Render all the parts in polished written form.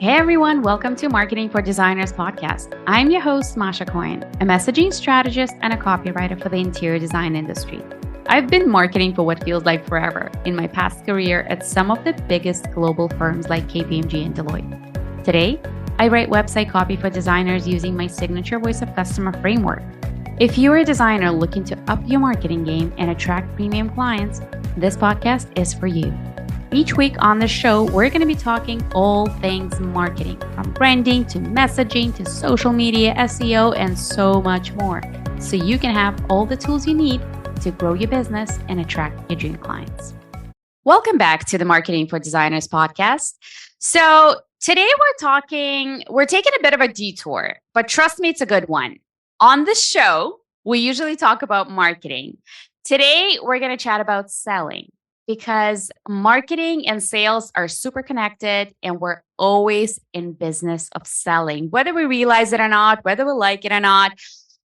Hey everyone, welcome to Marketing for Designers podcast. I'm your host, Masha Coyne, a messaging strategist and a copywriter for the interior design industry. I've been marketing for what feels like forever in my past career at some of the biggest global firms like KPMG and Deloitte. Today, I write website copy for designers using my signature voice of customer framework. If you're a designer looking to up your marketing game and attract premium clients, this podcast is for you. Each week on the show, we're going to be talking all things marketing, from branding to messaging to social media, SEO, and so much more. So you can have all the tools you need to grow your business and attract your dream clients. Welcome back to the Marketing for Designers podcast. So today we're taking a bit of a detour, but trust me, it's a good one. On this show, we usually talk about marketing. Today, we're going to chat about selling, because marketing and sales are super connected and we're always in business of selling, whether we realize it or not, whether we like it or not.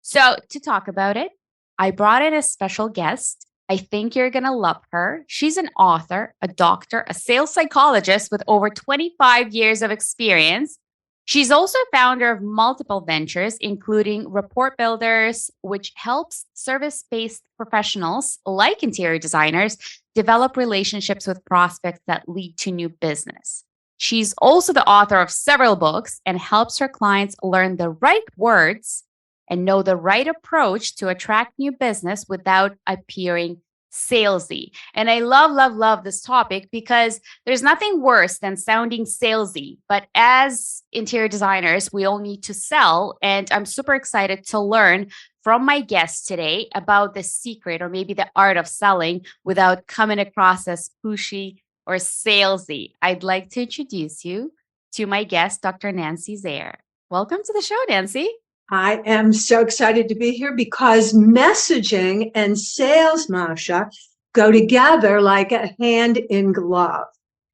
So to talk about it, I brought in a special guest. I think you're going to love her. She's an author, a doctor, a sales psychologist with over 25 years of experience. She's also founder of multiple ventures, including Report Builders, which helps service-based professionals like interior designers develop relationships with prospects that lead to new business. She's also the author of several books and helps her clients learn the right words and know the right approach to attract new business without appearing salesy. And I love this topic because there's nothing worse than sounding salesy. But as interior designers, we all need to sell. And I'm super excited to learn from my guest today about the secret, or maybe the art of selling without coming across as pushy or salesy. I'd like to introduce you to my guest, Dr. Nancy Zare. Welcome to the show, Nancy. I am so excited to be here because messaging and sales, Masha, go together like a hand in glove.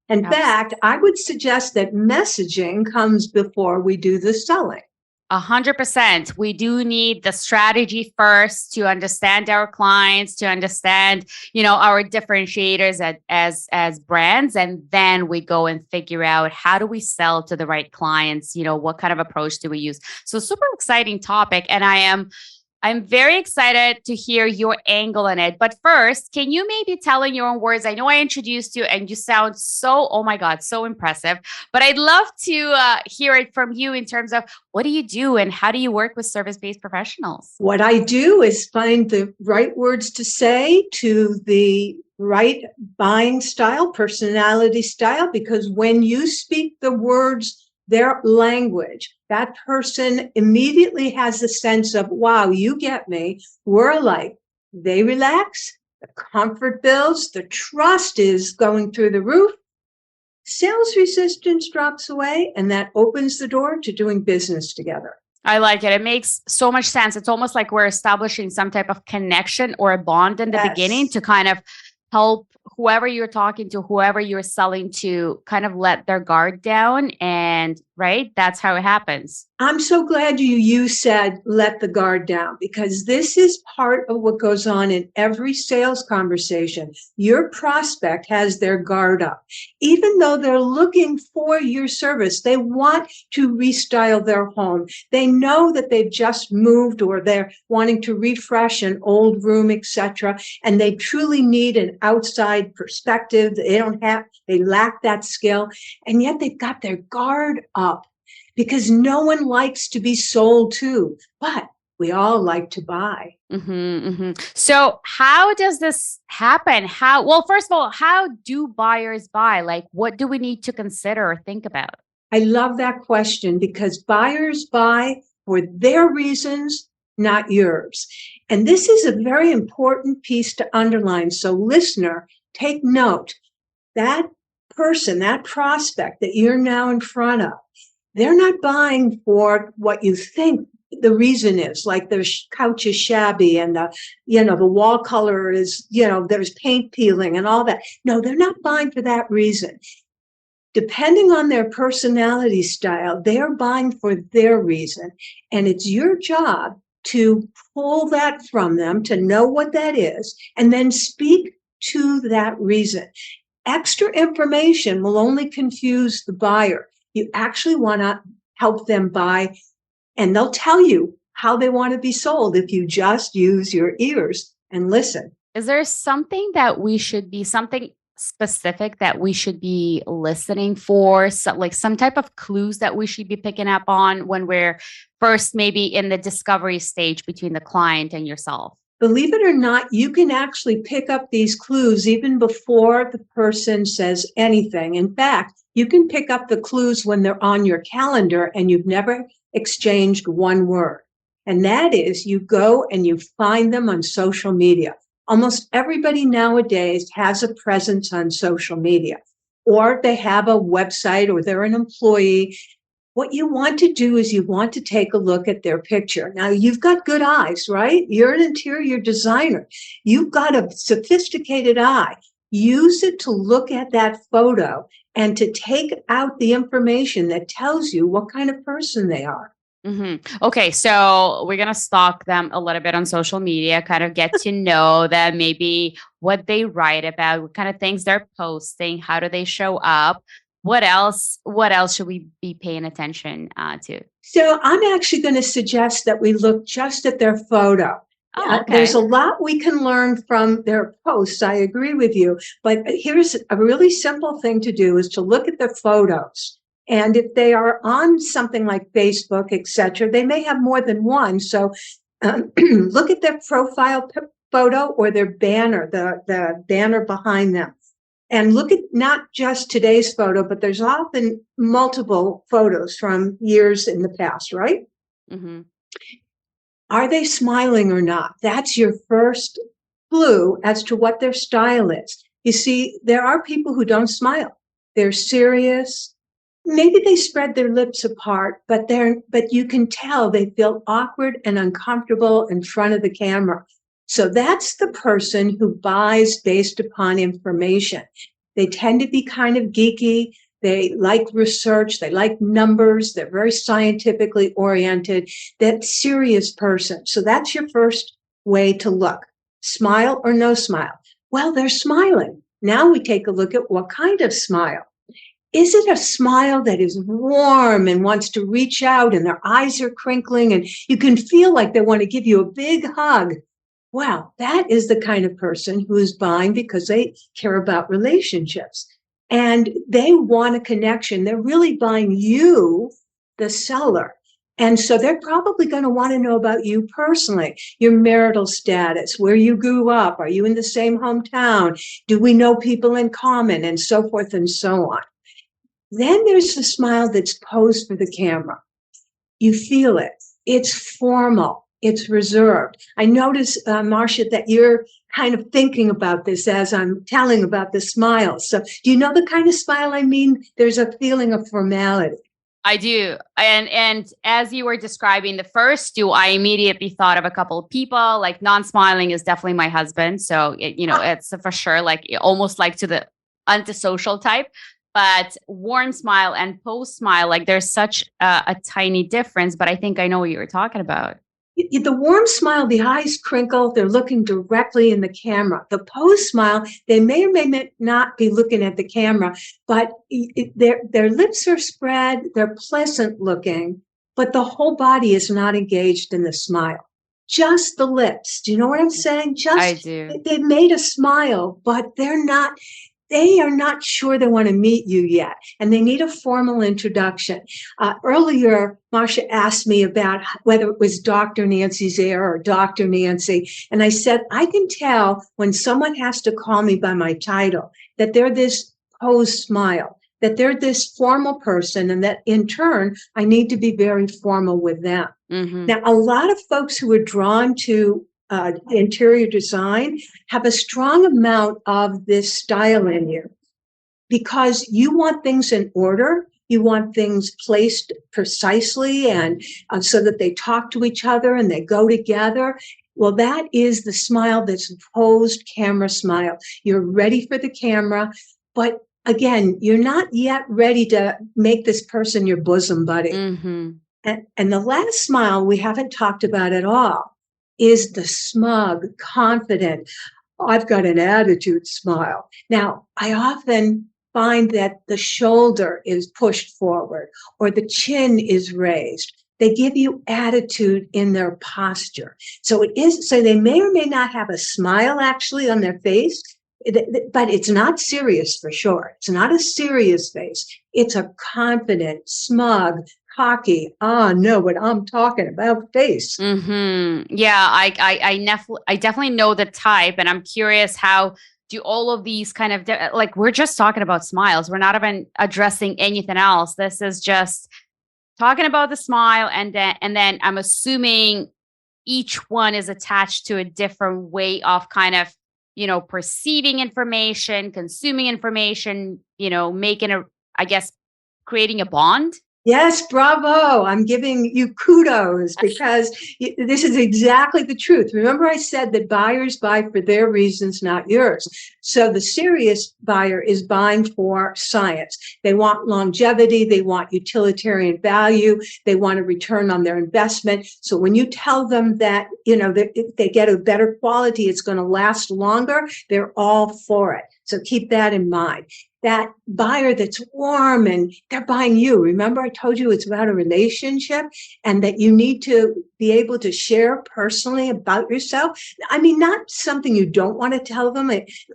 In fact, I would suggest that messaging comes before we do the selling. 100%. We do need the strategy first to understand our clients, to understand, our differentiators as brands. And then we go and figure out, how do we sell to the right clients? What kind of approach do we use? So super exciting topic. And I'm very excited to hear your angle on it. But first, can you maybe tell in your own words? I know I introduced you and you sound so, oh my God, so impressive. But I'd love to hear it from you in terms of, what do you do and how do you work with service-based professionals? What I do is find the right words to say to the right buying style, personality style, because when you speak the words, their language, that person immediately has a sense of, wow, you get me. We're alike. They relax, the comfort builds, the trust is going through the roof. Sales resistance drops away, and that opens the door to doing business together. I like it. It makes so much sense. It's almost like we're establishing some type of connection or a bond in the beginning to kind of help whoever you're talking to, whoever you're selling to, kind of let their guard down. And right, that's how it happens. I'm so glad you said let the guard down, because this is part of what goes on in every sales conversation. Your prospect has their guard up. Even though they're looking for your service, they want to restyle their home. They know that they've just moved or they're wanting to refresh an old room, etc. And they truly need an outside perspective. They lack that skill. And yet they've got their guard up, because no one likes to be sold to, but we all like to buy. So how does this happen? First of all, how do buyers buy? Like, what do we need to consider or think about? I love that question, because buyers buy for their reasons, not yours. And this is a very important piece to underline. So listener, take note. That person, that prospect that you're now in front of, they're not buying for what you think the reason is, like the couch is shabby and the wall color is, there's paint peeling and all that. No, they're not buying for that reason. Depending on their personality style, they're buying for their reason. And it's your job to pull that from them, to know what that is, and then speak to that reason. Extra information will only confuse the buyer. You actually want to help them buy, and they'll tell you how they want to be sold if you just use your ears and listen. Is there something specific that we should be listening for? So, like some type of clues that we should be picking up on when we're first maybe in the discovery stage between the client and yourself? Believe it or not, you can actually pick up these clues even before the person says anything. In fact, you can pick up the clues when they're on your calendar and you've never exchanged one word. And that is, you go and you find them on social media. Almost everybody nowadays has a presence on social media, or they have a website, or they're an employee. What you want to do is you want to take a look at their picture. Now, you've got good eyes, right? You're an interior designer. You've got a sophisticated eye. Use it to look at that photo and to take out the information that tells you what kind of person they are. Okay, so we're gonna stalk them a little bit on social media, kind of get to know them, maybe what they write about, what kind of things they're posting, how do they show up? What else? What else should we be paying attention to? So I'm actually going to suggest that we look just at their photo. Oh, There's okay. a lot we can learn from their posts. I agree with you. But here's a really simple thing to do is to look at their photos. And if they are on something like Facebook, etc., they may have more than one. So look at their profile photo or their banner, the banner behind them. And look at not just today's photo, but there's often multiple photos from years in the past, right? hmm Are they smiling or not? That's your first clue as to what their style is. You see, there are people who don't smile. They're serious. Maybe they spread their lips apart, but you can tell they feel awkward and uncomfortable in front of the camera. So that's the person who buys based upon information. They tend to be kind of geeky. They like research. They like numbers. They're very scientifically oriented. That serious person. So that's your first way to look. Smile or no smile? Well, they're smiling. Now we take a look at what kind of smile. Is it a smile that is warm and wants to reach out and their eyes are crinkling and you can feel like they want to give you a big hug? Well, that is the kind of person who is buying because they care about relationships and they want a connection. They're really buying you, the seller. And so they're probably going to want to know about you personally, your marital status, where you grew up. Are you in the same hometown? Do we know people in common? And so forth and so on. Then there's the smile that's posed for the camera. You feel it. It's formal. It's reserved. I notice, Marcia, that you're kind of thinking about this as I'm telling about the smile. So do you know the kind of smile I mean? There's a feeling of formality. I do. And as you were describing the first two, I immediately thought of a couple of people. Like non-smiling is definitely my husband. So it's for sure like almost like to the antisocial type. But warm smile and post smile, like there's such a tiny difference. But I think I know what you were talking about. The warm smile, the eyes crinkle, they're looking directly in the camera. The posed smile, they may or may not be looking at the camera, but their lips are spread, they're pleasant looking, but the whole body is not engaged in the smile. Just the lips. Do you know what I'm saying? I do. They've made a smile, but they are not sure they want to meet you yet, and they need a formal introduction. Earlier, Marcia asked me about whether it was Dr. Nancy Zare or Dr. Nancy, and I said, I can tell when someone has to call me by my title, that they're this posed smile, that they're this formal person, and that in turn, I need to be very formal with them. Mm-hmm. Now, a lot of folks who are drawn to interior design have a strong amount of this style in you because you want things in order. You want things placed precisely and so that they talk to each other and they go together. Well, that is the smile that's a posed camera smile. You're ready for the camera, but again, you're not yet ready to make this person your bosom buddy. Mm-hmm. And the last smile we haven't talked about at all is the smug, confident, I've got an attitude smile. Now, I often find that the shoulder is pushed forward or the chin is raised. They give you attitude in their posture. So they may or may not have a smile actually on their face, but it's not serious for sure. It's not a serious face. It's a confident, smug, cocky, know what I'm talking about face. Mm-hmm. Yeah, I definitely know the type, and I'm curious how do all of these kind of like we're just talking about smiles. We're not even addressing anything else. This is just talking about the smile, and then I'm assuming each one is attached to a different way of kind of perceiving information, consuming information, making I guess creating a bond. Yes, bravo. I'm giving you kudos because this is exactly the truth. Remember, I said that buyers buy for their reasons, not yours. So the serious buyer is buying for science. They want longevity. They want utilitarian value. They want a return on their investment. So when you tell them that, if they get a better quality, it's going to last longer, they're all for it. So keep that in mind. That buyer that's warm and they're buying you. Remember, I told you it's about a relationship and that you need to be able to share personally about yourself. I mean, not something you don't want to tell them,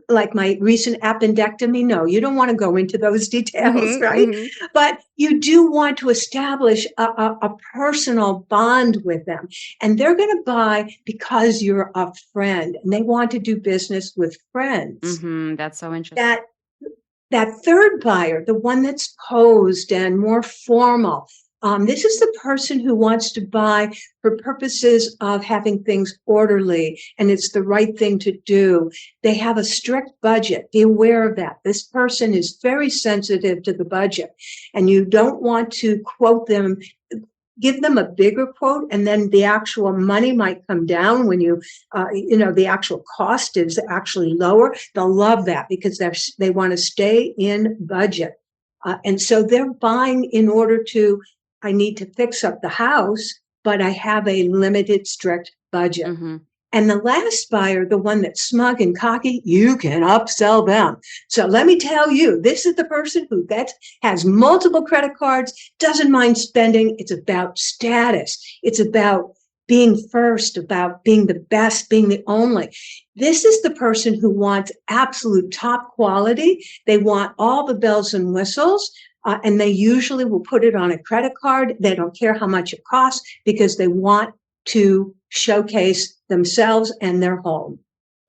like my recent appendectomy. No, you don't want to go into those details, right? Mm-hmm. But you do want to establish a personal bond with them. And they're going to buy because you're a friend and they want to do business with friends. Mm-hmm. That's so interesting. That third buyer, the one that's posed and more formal, this is the person who wants to buy for purposes of having things orderly, and it's the right thing to do. They have a strict budget. Be aware of that. This person is very sensitive to the budget, and you don't want to quote them. Give them a bigger quote, and then the actual money might come down when the actual cost is actually lower. They'll love that because they want to stay in budget. And so they're buying in order to, I need to fix up the house, but I have a limited, strict budget. Mm-hmm. And the last buyer, the one that's smug and cocky, you can upsell them. So let me tell you, this is the person who has multiple credit cards, doesn't mind spending. It's about status. It's about being first, about being the best, being the only. This is the person who wants absolute top quality. They want all the bells and whistles. And they usually will put it on a credit card. They don't care how much it costs because they want to showcase themselves and their home.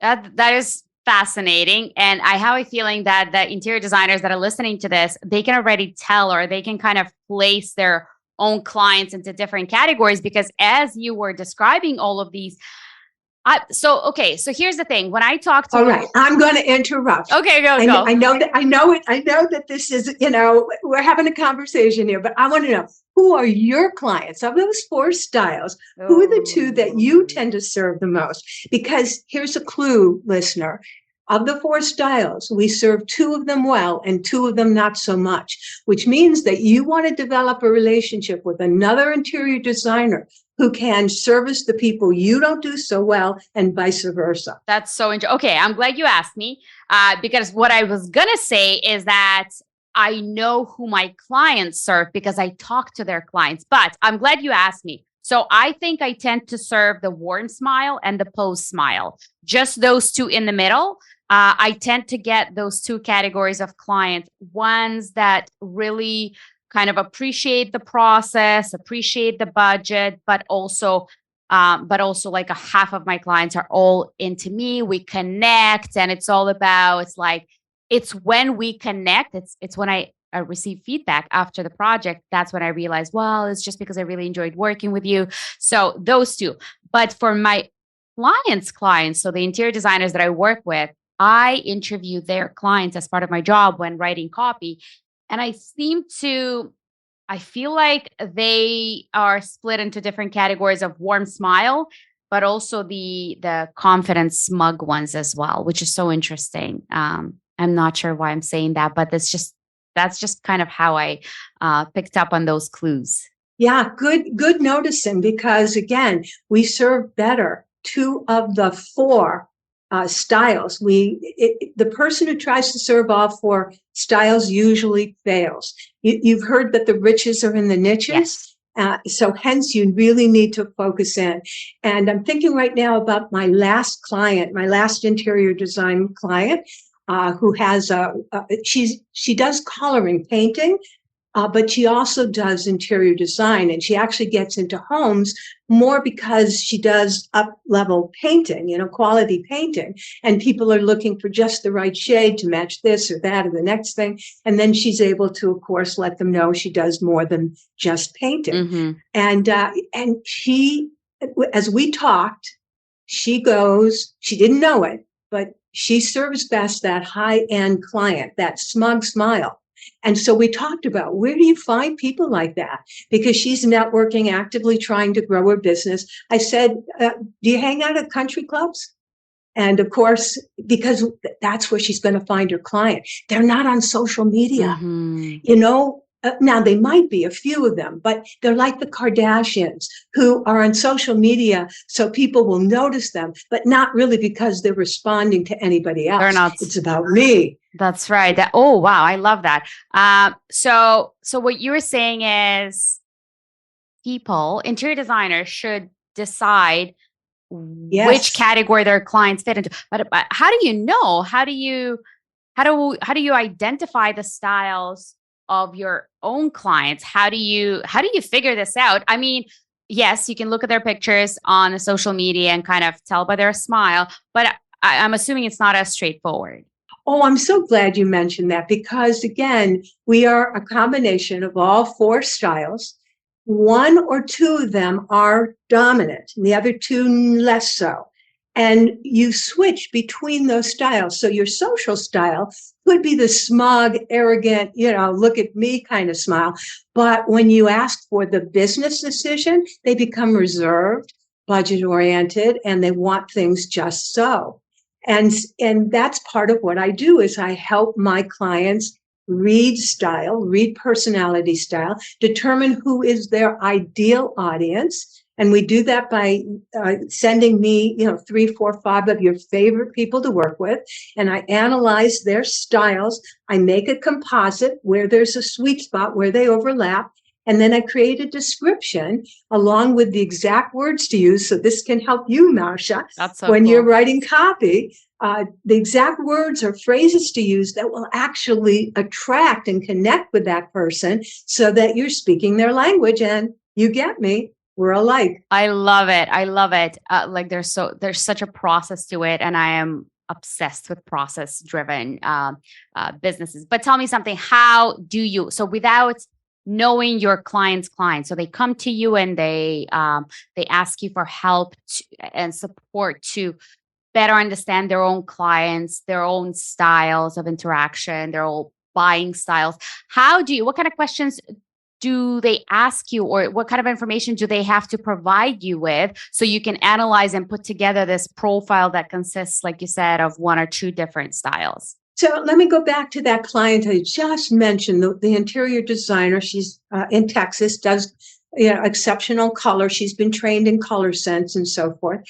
That is fascinating. And I have a feeling that the interior designers that are listening to this, they can already tell, or they can kind of place their own clients into different categories, because as you were describing all of these, so here's the thing. When I talk to all right, I'm going to interrupt. Okay, go. I know that this is, we're having a conversation here, but I want to know, who are your clients of those 4 styles? Who are the 2 that you tend to serve the most? Because here's a clue, listener. Of the 4 styles, we serve 2 of them well and 2 of them not so much, which means that you want to develop a relationship with another interior designer who can service the people you don't do so well, and vice versa. That's so interesting. Okay, I'm glad you asked me, because what I was going to say is that I know who my clients serve because I talk to their clients, but I'm glad you asked me. So I think I tend to serve the warm smile and the pose smile, just those 2 in the middle. I tend to get those 2 categories of clients, ones that really kind of appreciate the process, appreciate the budget, but also like a half of my clients are all into me. We connect, and it's all about, it's when we connect, it's when I receive feedback after the project. That's when I realize, well, it's just because I really enjoyed working with you. So those 2. But for my clients, so the interior designers that I work with, I interview their clients as part of my job when writing copy. And I feel like they are split into different categories of warm smile, but also the confident, smug ones as well, which is so interesting. I'm not sure why I'm saying that, but that's just kind of how I picked up on those clues. Yeah, good noticing, because again, we serve better 2 of the 4 styles. The person who tries to serve all four styles usually fails. You've heard that the riches are in the niches. Yes. So hence you really need to focus in. And I'm thinking right now about my last client, my last interior design client, who has she does coloring painting, but she also does interior design, and she actually gets into homes more because she does up-level painting, quality painting, and people are looking for just the right shade to match this or that or the next thing. And then she's able to, of course, let them know she does more than just painting. Mm-hmm. And she, as we talked, she didn't know it, but she serves best that high-end client, that smug smile. And so we talked about, where do you find people like that? Because she's networking, actively trying to grow her business. I said, do you hang out at country clubs? And of course, because that's where she's going to find her client. They're not on social media. Mm-hmm. Now they might be a few of them, but they're like the Kardashians who are on social media so people will notice them, but not really because they're responding to anybody else. They're not. It's about me. That's right. Oh, wow. I love that. So what you were saying is interior designers should decide which category their clients fit into. But how do you know? How do you identify the styles of your own clients? How do you figure this out? I mean, yes, you can look at their pictures on the social media and kind of tell by their smile, but I'm assuming it's not as straightforward. Oh, I'm so glad you mentioned that, because again, we are a combination of all four styles. One or two of them are dominant, and the other two less so. And you switch between those styles. So your social style could be the smug, arrogant, look at me kind of smile. But when you ask for the business decision, they become reserved, budget oriented, and they want things just so. And that's part of what I do, is I help my clients read personality style, determine who is their ideal audience. And we do that by sending me, 3, 4, 5 of your favorite people to work with. And I analyze their styles. I make a composite where there's a sweet spot where they overlap. And then I create a description along with the exact words to use. So this can help you, Marsha, That's so when cool. You're writing copy. The exact words or phrases to use that will actually attract and connect with that person so that you're speaking their language. And you get me, we're alike. I love it. Like there's such a process to it. And I am obsessed with process driven businesses. But tell me something, how do you, so without knowing your client's client, so they come to you and they ask you for help and support to better understand their own clients, their own styles of interaction, their own buying styles. What kind of questions do they ask you, or what kind of information do they have to provide you with so you can analyze and put together this profile that consists, like you said, of one or two different styles? So let me go back to that client I just mentioned, the interior designer. She's in Texas, does exceptional color. She's been trained in color sense and so forth.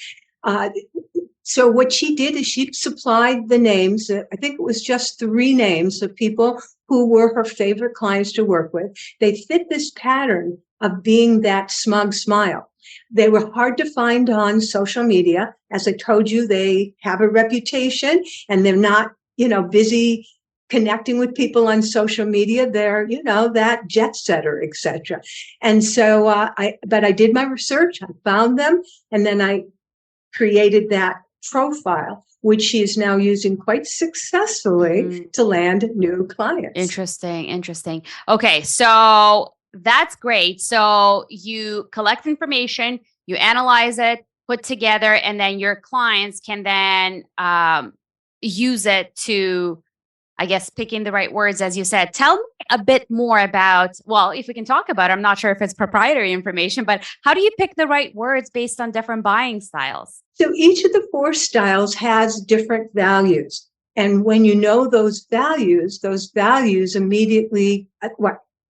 So what she did is she supplied the names. I think it was just 3 names of people who were her favorite clients to work with. They fit this pattern of being that smug smile. They were hard to find on social media. As I told you, they have a reputation and they're not, busy connecting with people on social media. They're, that jet setter, etc. And so I did my research. I found them, and then I created that profile, which she is now using quite successfully to land new clients. Interesting. Okay, so that's great. So you collect information, you analyze it, put together, and then your clients can then use it to, I guess, picking the right words, as you said. Tell me a bit more about, well, if we can talk about it, I'm not sure if it's proprietary information, but how do you pick the right words based on different buying styles? So each of the 4 styles has different values. And when you know those values immediately,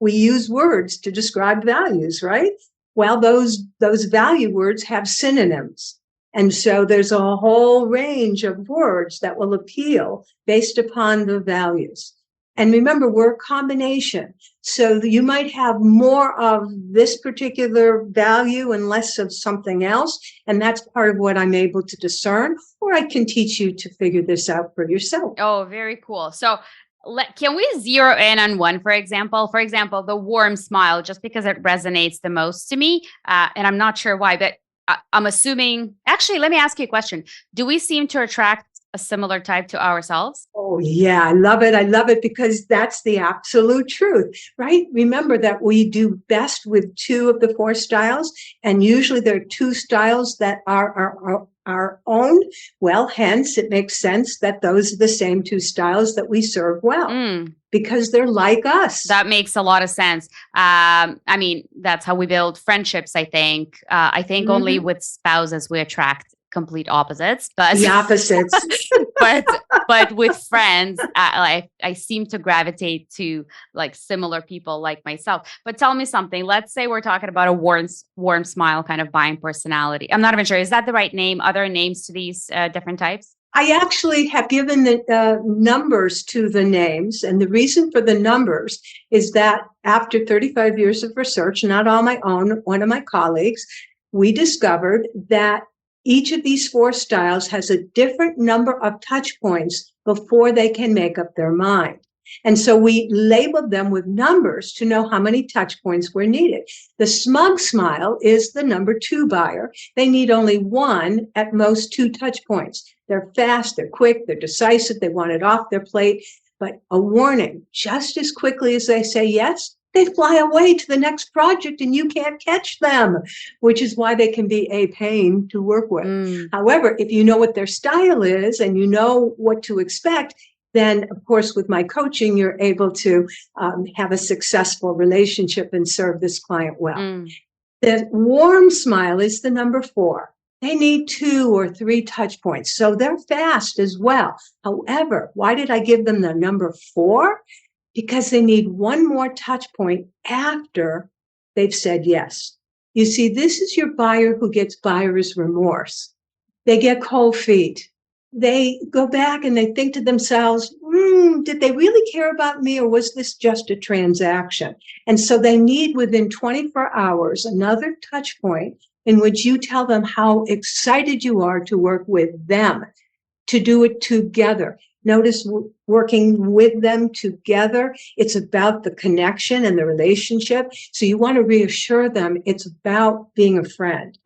we use words to describe values, right? Well, those value words have synonyms. And so there's a whole range of words that will appeal based upon the values. And remember, we're a combination. So you might have more of this particular value and less of something else. And that's part of what I'm able to discern, or I can teach you to figure this out for yourself. Oh, very cool. So can we zero in on one, for example? For example, the warm smile, just because it resonates the most to me. And I'm not sure why, but I'm assuming, actually, let me ask you a question. Do we seem to attract a similar type to ourselves? Oh, yeah, I love it. I love it because that's the absolute truth, right? Remember that we do best with 2 of the 4 styles, and usually there are 2 styles that are our own. Well, hence, it makes sense that those are the same 2 styles that we serve well. Because they're like us. That makes a lot of sense. I mean, that's how we build friendships, I think. I think only with spouses we attract complete opposites, but the opposites. but with friends, I seem to gravitate to like similar people like myself. But tell me something. Let's say we're talking about a warm smile kind of buying personality. I'm not even sure. Is that the right name? Other names to these different types? I actually have given the numbers to the names. And the reason for the numbers is that after 35 years of research, not all my own, one of my colleagues, we discovered that each of these 4 styles has a different number of touch points before they can make up their mind. And so we labeled them with numbers to know how many touch points were needed. The smug smile is the number 2 buyer. They need only 1, at most 2 touch points. They're fast, they're quick, they're decisive, they want it off their plate. But a warning, just as quickly as they say yes, they fly away to the next project and you can't catch them, which is why they can be a pain to work with. However, if you know what their style is and you know what to expect, then, of course, with my coaching, you're able to have a successful relationship and serve this client well. The warm smile is the number 4. They need 2 or 3 touch points, so they're fast as well. However, why did I give them the number 4? Because they need 1 more touch point after they've said yes. You see, this is your buyer who gets buyer's remorse. They get cold feet. They go back and they think to themselves, did they really care about me, or was this just a transaction? And so they need within 24 hours another touch point in which you tell them how excited you are to work with them, to do it together. Notice working with them together. It's about the connection and the relationship. So you want to reassure them it's about being a friend.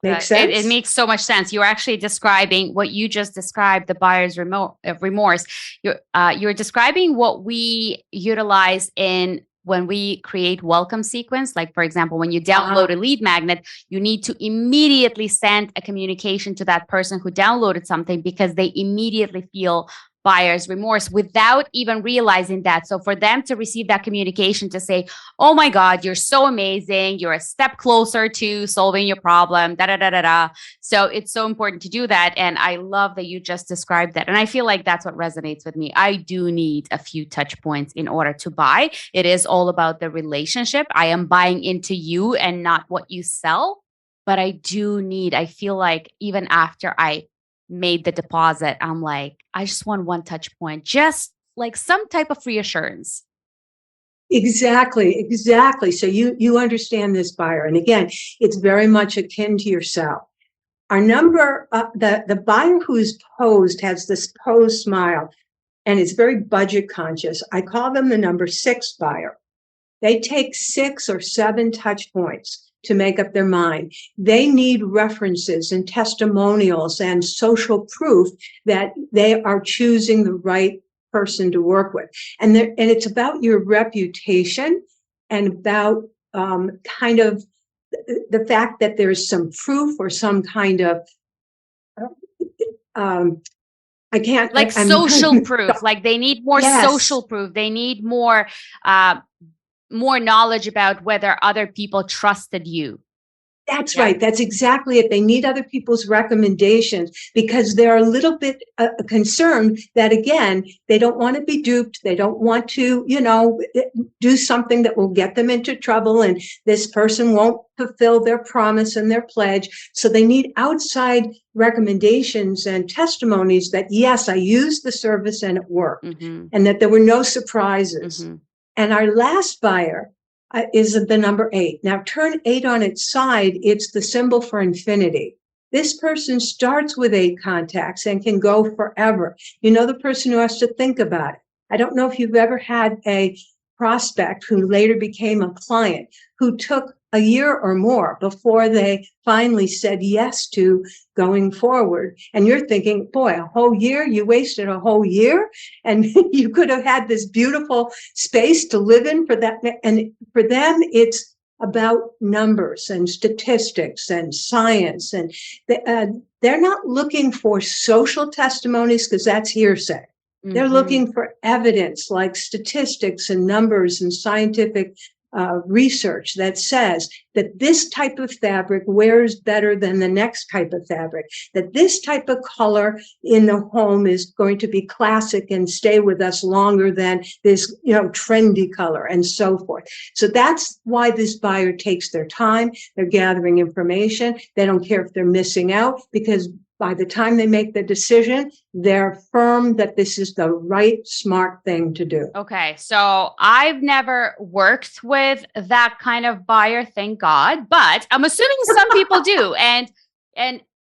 Makes sense? It makes so much sense. You're actually describing what you just described, the buyer's remorse. You're describing what we utilize in when we create welcome sequence. Like, for example, when you download a lead magnet, you need to immediately send a communication to that person who downloaded something because they immediately feel buyer's remorse without even realizing that. So for them to receive that communication to say, oh my God, you're so amazing. You're a step closer to solving your problem, da, da, da, da, da. So it's so important to do that. And I love that you just described that. And I feel like that's what resonates with me. I do need a few touch points in order to buy. It is all about the relationship. I am buying into you and not what you sell. But I feel like even after I made the deposit, I'm like, I just want 1 touch point, just like some type of reassurance. Exactly. So you understand this buyer. And again, it's very much akin to yourself. Our number, the buyer who's posed has this posed smile and is very budget conscious. I call them the number 6 buyer. They take 6 or 7 touch points to make up their mind. They need references and testimonials and social proof that they are choosing the right person to work with. And it's about your reputation and about kind of the fact that there's some proof or some kind of social proof. Like they need more social proof. They need more knowledge about whether other people trusted you. That's Yeah. right. That's exactly it. They need other people's recommendations because they're a little bit concerned that, again, they don't want to be duped. They don't want to, do something that will get them into trouble, and this person won't fulfill their promise and their pledge. So they need outside recommendations and testimonies that, yes, I used the service and it worked, and that there were no surprises. And our last buyer is the number 8. Now turn 8 on its side. It's the symbol for infinity. This person starts with 8 contacts and can go forever. The person who has to think about it. I don't know if you've ever had a prospect who later became a client who took a year or more before they finally said yes to going forward. And you're thinking, boy, a whole year? You wasted a whole year? And you could have had this beautiful space to live in for that. And for them, it's about numbers and statistics and science. And they're not looking for social testimonies because that's hearsay. They're looking for evidence like statistics and numbers and scientific research that says that this type of fabric wears better than the next type of fabric, that this type of color in the home is going to be classic and stay with us longer than this, trendy color, and so forth. So that's why this buyer takes their time. They're gathering information. They don't care if they're missing out, because by the time they make the decision, they're firm that this is the right, smart thing to do. Okay. So I've never worked with that kind of buyer, thank God, but I'm assuming some people do. And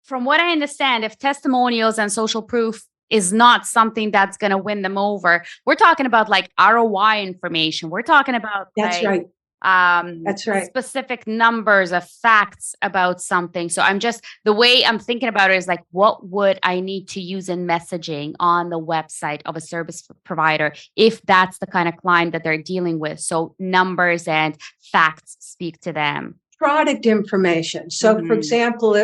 from what I understand, if testimonials and social proof is not something that's going to win them over, we're talking about like ROI information. We're talking about That's right. That's right. Specific numbers of facts about something. So the way I'm thinking about it is like, what would I need to use in messaging on the website of a service provider if that's the kind of client that they're dealing with? So numbers and facts speak to them. Product information. So, for example,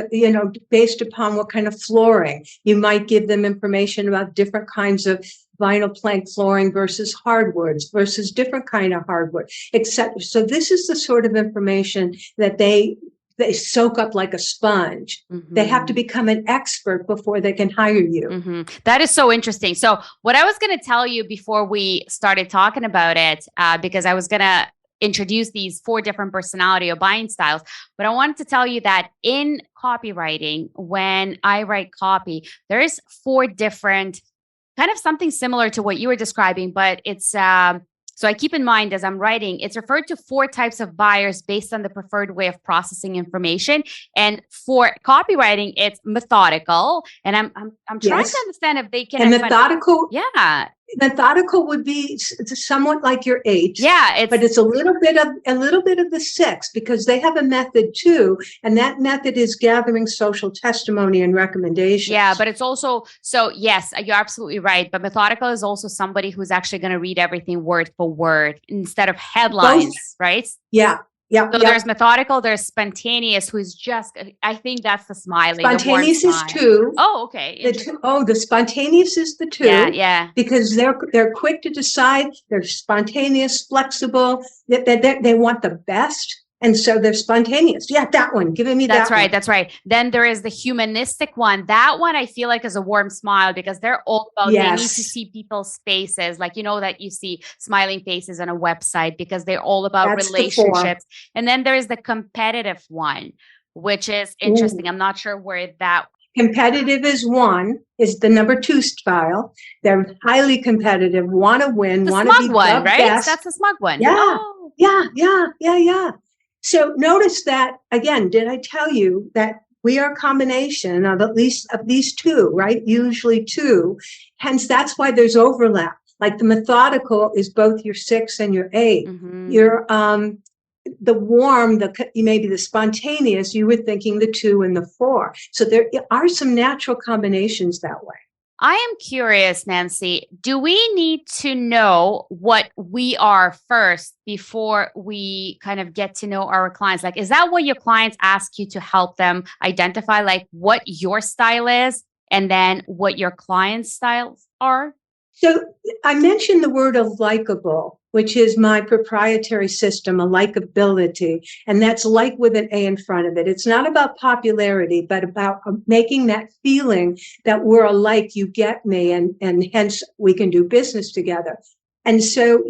based upon what kind of flooring, you might give them information about different kinds of vinyl plank flooring versus hardwoods versus different kind of hardwood, etc. So this is the sort of information that they soak up like a sponge. They have to become an expert before they can hire you. That is so interesting. So what I was going to tell you before we started talking about it, because I was going to introduce these 4 different personality or buying styles. But I wanted to tell you that in copywriting, when I write copy, there's 4 different, kind of something similar to what you were describing, but it's, so I keep in mind as I'm writing, it's referred to 4 types of buyers based on the preferred way of processing information. And for copywriting, it's methodical. And I'm trying to understand if they can. And methodical. Yeah. Methodical would be somewhat like your 8. Yeah, but it's a little bit of the 6, because they have a method too, and that method is gathering social testimony and recommendations. Yeah, but it's also, so yes, you're absolutely right. But methodical is also somebody who's actually going to read everything word for word instead of headlines, right? Yeah. Yeah. So there's methodical, there's spontaneous, who's just, I think that's the smiling. Spontaneous is 2. Oh, okay. The spontaneous is the 2. Yeah. Because they're quick to decide. They're spontaneous, flexible. They want the best. And so they're spontaneous. Yeah, that one. Giving me that's that right. one. That's right. Then there is the humanistic one. That one I feel like is a warm smile, because they're all about, they need to see people's faces. Like, that you see smiling faces on a website, because they're all about relationships. And then there is the competitive one, which is interesting. I'm not sure where that. Competitive is the number 2 style. They're highly competitive, want to win, want to be the one, right? best. That's the smug one. Yeah. Oh. Yeah. So notice that, again, did I tell you that we are a combination of at least of these 2, right? Usually 2. Hence, that's why there's overlap. Like the methodical is both your 6 and your 8. Your the warm, maybe the spontaneous, you were thinking the 2 and the 4. So there are some natural combinations that way. I am curious, Nancy, do we need to know what we are first before we kind of get to know our clients? Like, is that what your clients ask you to help them identify, like what your style is and then what your clients' styles are? So I mentioned the word a likable, which is my proprietary system, a likability, and that's like with an A in front of it. It's not about popularity, but about making that feeling that we're alike, you get me, and hence we can do business together. And so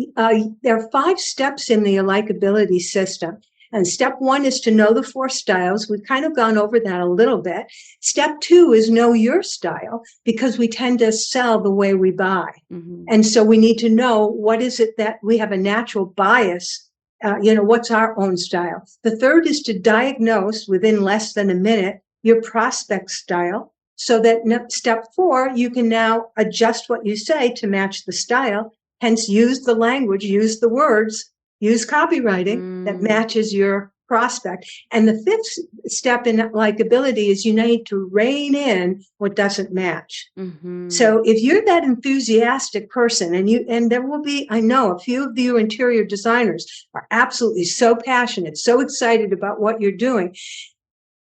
there are 5 steps in the likability system. And step 1 is to know the 4 styles. We've kind of gone over that a little bit. Step 2 is know your style, because we tend to sell the way we buy. Mm-hmm. And so we need to know what is it that we have a natural bias. What's our own style? The third is to diagnose within less than a minute your prospect style, so that step 4, you can now adjust what you say to match the style. Hence, use the language, use the words, use copywriting that matches your prospect. And the 5th step in likability is you need to rein in what doesn't match. Mm-hmm. So if you're that enthusiastic person, and there will be, I know a few of you interior designers are absolutely so passionate, so excited about what you're doing,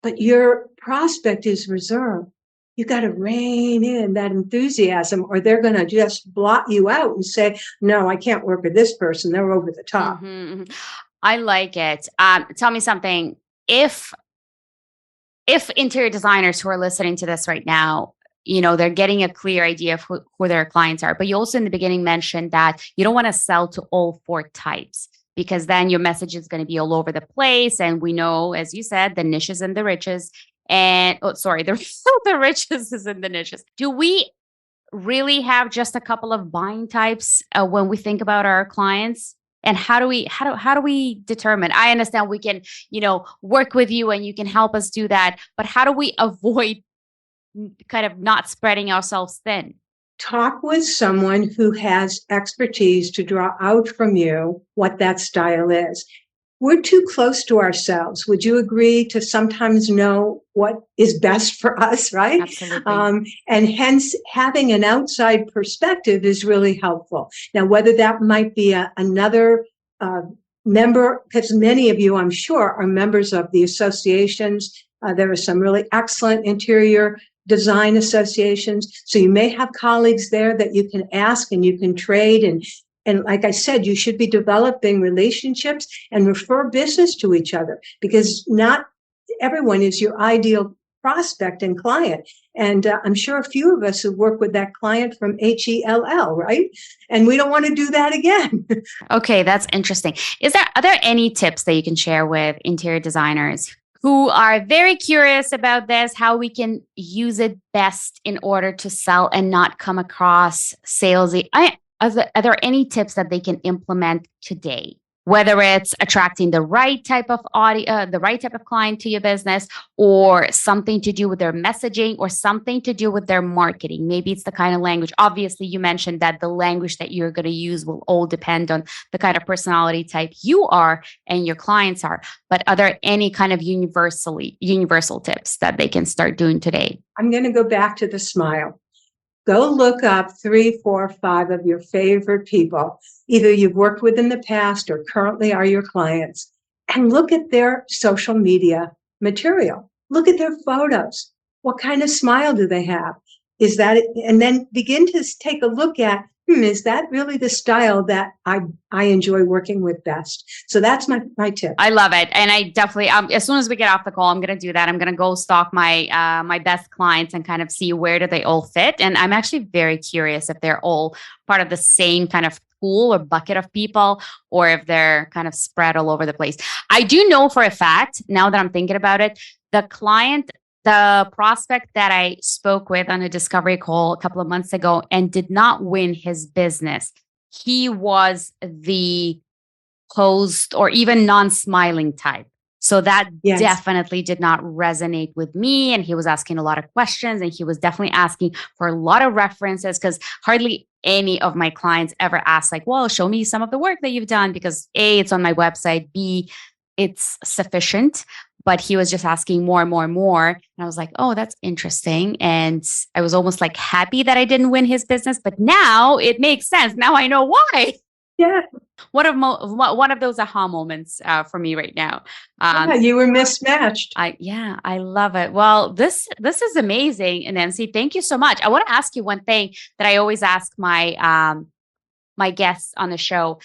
but your prospect is reserved. You got to rein in that enthusiasm, or they're going to just blot you out and say, no, I can't work with this person. They're over the top. Mm-hmm. I like it. Tell me something. If interior designers who are listening to this right now, they're getting a clear idea of who their clients are, but you also in the beginning mentioned that you don't want to sell to all 4 types, because then your message is going to be all over the place. And we know, as you said, the niches and the riches. And the riches is in the niches. Do we really have just a couple of buying types when we think about our clients? And how do we determine? I understand we can, work with you and you can help us do that. But how do we avoid kind of not spreading ourselves thin? Talk with someone who has expertise to draw out from you what that style is. We're too close to ourselves. Would you agree to sometimes know what is best for us, right? Absolutely. And hence, having an outside perspective is really helpful. Now, whether that might be another member, because many of you, I'm sure, are members of the associations. There are some really excellent interior design associations. So you may have colleagues there that you can ask and you can trade. And like I said, you should be developing relationships and refer business to each other, because not everyone is your ideal prospect and client. And I'm sure a few of us have worked with that client from HELL, right? And we don't want to do that again. Okay, that's interesting. Are there any tips that you can share with interior designers who are very curious about this, how we can use it best in order to sell and not come across salesy? Are there any tips that they can implement today? Whether it's attracting the right type of the right type of client to your business, or something to do with their messaging, or something to do with their marketing. Maybe it's the kind of language. Obviously, you mentioned that the language that you're going to use will all depend on the kind of personality type you are and your clients are. But are there any kind of universal tips that they can start doing today? I'm going to go back to the smile. Go look up 3, 4, 5 of your favorite people, either you've worked with in the past or currently are your clients, and look at their social media material. Look at their photos. What kind of smile do they have? Is that, and then begin to take a look at, is that really the style that I enjoy working with best? So that's my tip. I love it. And I definitely, as soon as we get off the call, I'm going to do that. I'm going to go stalk my my best clients and kind of see where do they all fit. And I'm actually very curious if they're all part of the same kind of pool or bucket of people, or if they're kind of spread all over the place. I do know for a fact, now that I'm thinking about it, the prospect that I spoke with on a discovery call a couple of months ago and did not win his business, he was the closed or even non-smiling type. So that definitely did not resonate with me. And he was asking a lot of questions, and he was definitely asking for a lot of references, because hardly any of my clients ever ask, like, well, show me some of the work that you've done, because A, it's on my website, B, it's sufficient. But he was just asking more and more and more. And I was like, oh, that's interesting. And I was almost like happy that I didn't win his business. But now it makes sense. Now I know why. Yeah. One of those aha moments for me right now. Yeah, you were mismatched. I love it. Well, this is amazing, and Nancy, thank you so much. I want to ask you one thing that I always ask my guests on the show.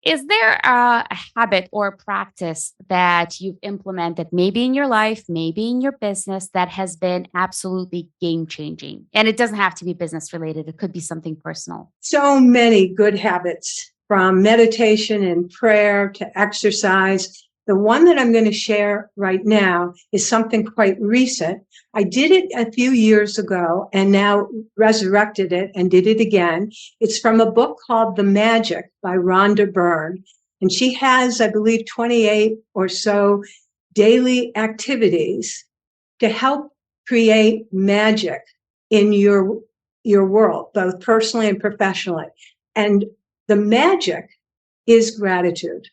Is there a habit or a practice that you've implemented, maybe in your life, maybe in your business, that has been absolutely game changing? And it doesn't have to be business related. It could be something personal. So many good habits, from meditation and prayer to exercise. The one that I'm going to share right now is something quite recent. I did it a few years ago and now resurrected it and did it again. It's from a book called The Magic by Rhonda Byrne. And she has, I believe, 28 or so daily activities to help create magic in your world, both personally and professionally. And the magic is gratitude.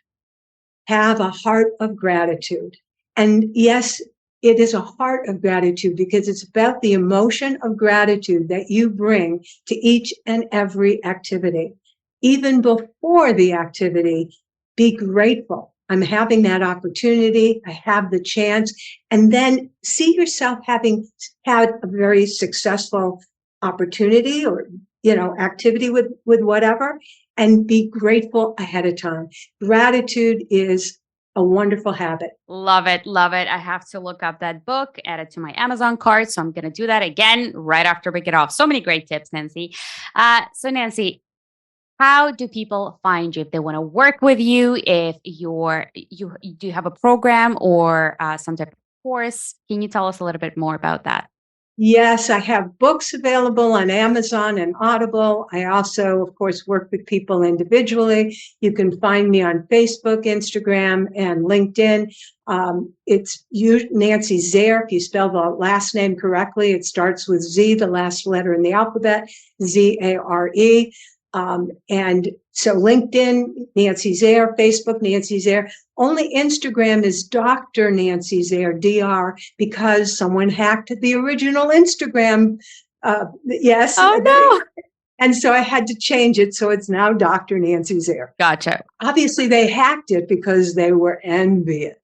Have a heart of gratitude. And yes, it is a heart of gratitude because it's about the emotion of gratitude that you bring to each and every activity. Even before the activity, be grateful. I'm having that opportunity. I have the chance. And then see yourself having had a very successful opportunity or, activity with whatever, and be grateful ahead of time. Gratitude is a wonderful habit. Love it. Love it. I have to look up that book, add it to my Amazon cart. So I'm going to do that again right after we get off. So many great tips, Nancy. So Nancy, how do people find you if they want to work with you? If you do have a program or some type of course, can you tell us a little bit more about that? Yes, I have books available on Amazon and Audible. I also, of course, work with people individually. You can find me on Facebook, Instagram, and LinkedIn. It's Nancy Zare. If you spell the last name correctly, it starts with Z, the last letter in the alphabet, Zare. And so LinkedIn, Nancy Zare, Facebook, Nancy Zare. Only Instagram is Dr. Nancy Zare, DR, because someone hacked the original Instagram. Yes. Oh, no. And so I had to change it. So it's now Dr. Nancy Zare. Gotcha. Obviously, they hacked it because they were envious.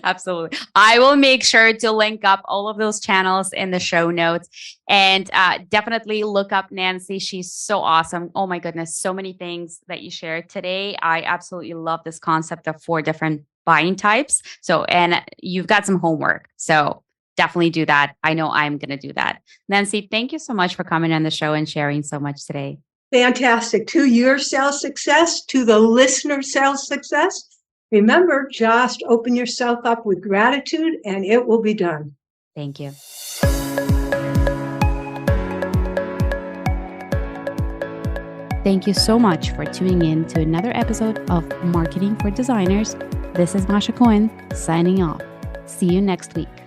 Absolutely. I will make sure to link up all of those channels in the show notes, and definitely look up Nancy. She's so awesome. Oh my goodness. So many things that you shared today. I absolutely love this concept of 4 different buying types. So, and you've got some homework. So definitely do that. I know I'm going to do that. Nancy, thank you so much for coming on the show and sharing so much today. Fantastic. To your sales success, to the listener sales success. Remember, just open yourself up with gratitude and it will be done. Thank you. Thank you so much for tuning in to another episode of Marketing for Designers. This is Masha Cohen signing off. See you next week.